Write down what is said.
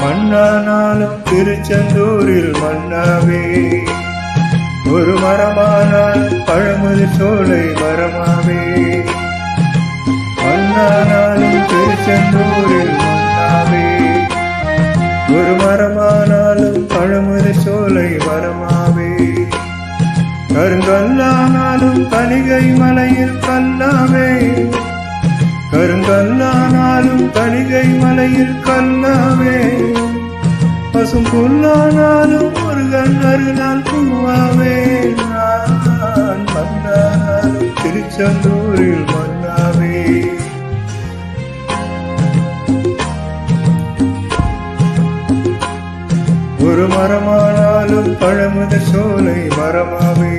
மண்ணானாலும் திருச்செந்தூரில் மண்ணாவே, ஒரு மரமானால் பழமுதிர் சோலை மரமாவே. மண்ணானாலும் திருச்செந்தூரில் மண்ணாவே, ஒரு மரமானாலும் பழமுதிர் சோலை மரமாவே. கருங்கல்லானாலும் கணிகை மலையில் கல்லாவே, கருங்கல்லானாலும் கணிகை மலையில் கல்லாவே. பசும் புல்லானாலும் முருகன் அருளால் பூவாவே. நான் மண்ணானாலும் திருச்செந்தூரில் மண்ணாவே. ஒரு மரமானாலும் பழமுதிர் சோலை மரமாவே.